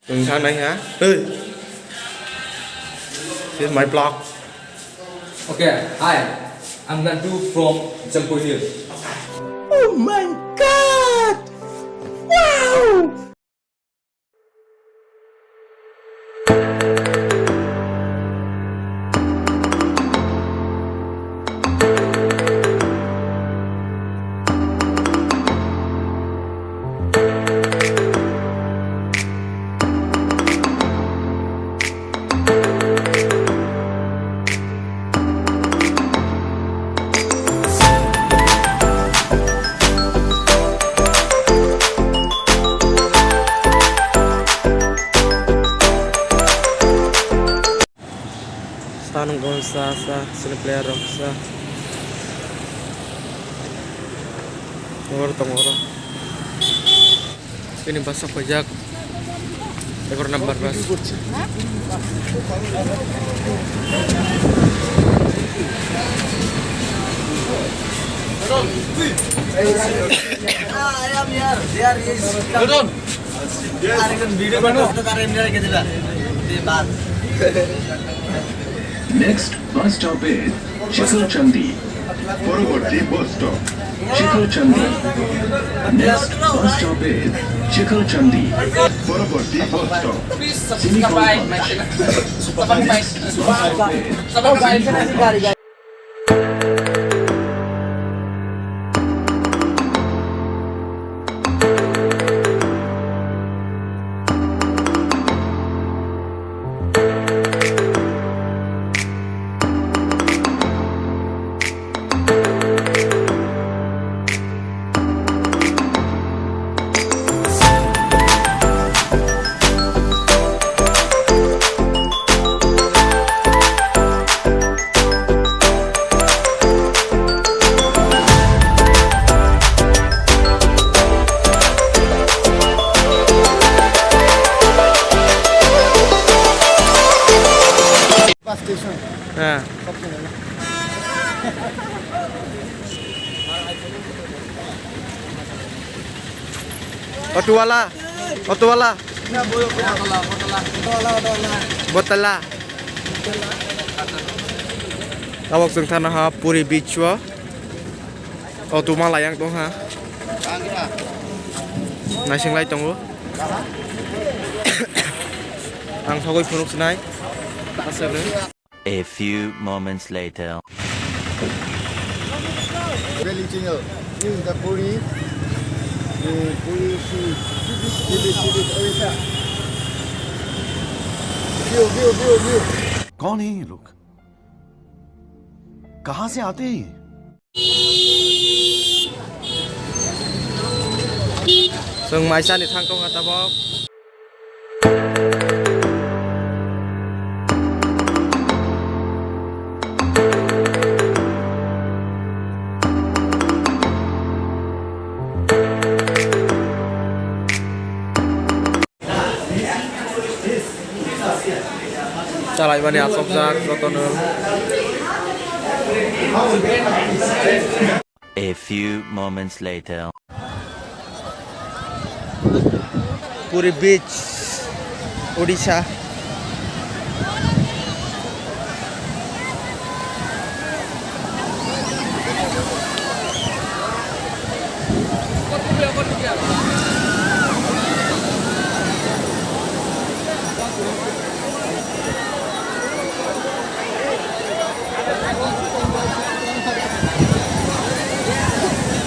Đừng sang đây hả? Ơi, this is my blog. Okay, hi. I'm gonna do from Jampu Hill. Oh my god! Wow! Tanong ko sa siniplero sa tongoro ini basah pajak ekor nambar bas Next bus stop is Shikhar Chandi. Puruvatti bus stop. Shikhar Chandi. Next bus stop is Shikhar Chandi. Puruvatti bus stop. Subscribe. Nah. Otuwala. Botala. Tawag sang tanah ha Puri beach wa. Otuma layang tong ha. Nasing lay tong wo. Ang thogoi phunuk snai. A few moments later. Bailley channel. This is the Puri. Puri odisha. View. कौन है ये लोग कहां से आते हैं Sung mai san ni thang tong ata bok. Calai bani asok jak rotono. A few moments later. Puri beach, odisha.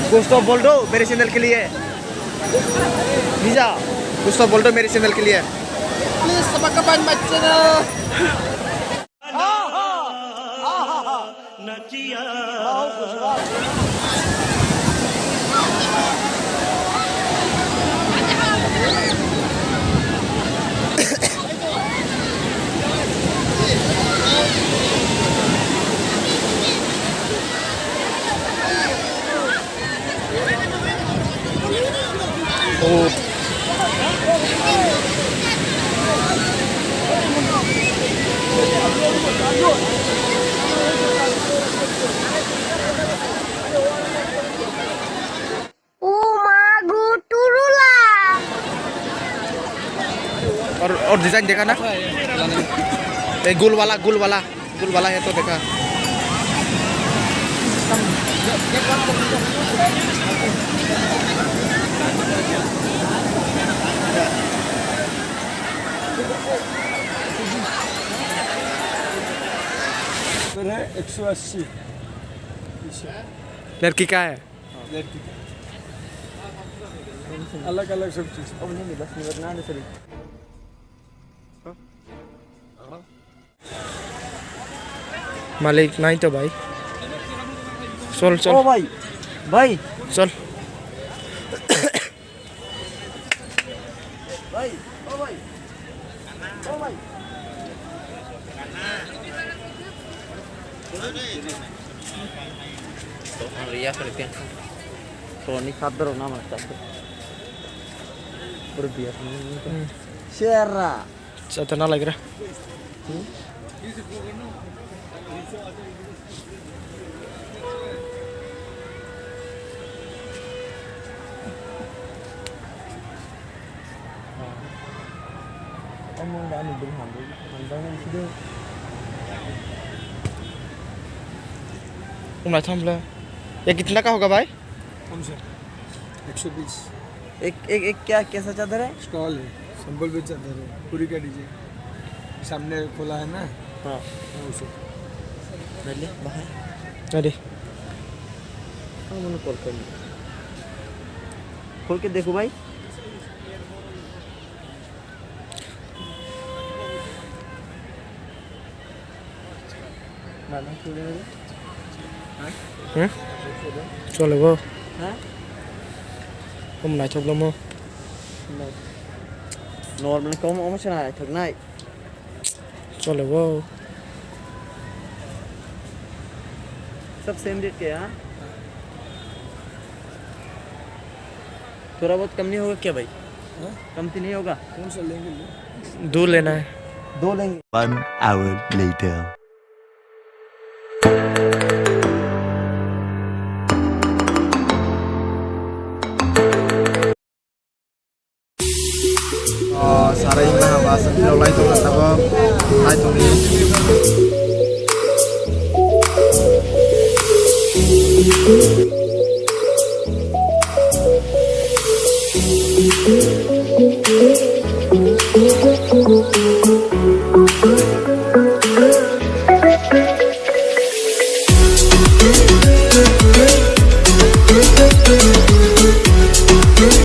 कुछ तो बोल दो मेरे चैनल के लिए वीजा कुछ तो बोल दो मेरे चैनल के लिए Please subscribe my channel. Oh. और डिजाइन देखा ना ये गोल वाला है तो देखा है 180 लड़की का है लड़की अलग अलग सब चीज मालिक नहीं तो भाई चल चल ओ भाई चल भाई ओ भाई Ria kerja. Tony sadar nama sadar. Berbiasa. Share. Satu lagi lah. Omong dah ni berhambu. Handang ni sudah. तुम ना थम लो ये कितना का होगा भाई कम से 120 एक क्या कैसा चादर है स्टॉल है संबल पे चादर है पूरी का डीजे सामने खोला है ना हाँ उसे ले बाहर अरे हाँ मैंने कॉल कर लिया खोल के देखो भाई ना चलो वो हम ना चलो मो नॉर्मल कम ओमशन आया था ना चलो वो सब सेम रेट के हाँ थोड़ा बहुत कम नहीं होगा क्या भाई कम तो नहीं होगा कौन सा लेंगे दो लेना है दो लेंगे 1 hour later. सारा ini lah bahasa Jawa itu apa itu nih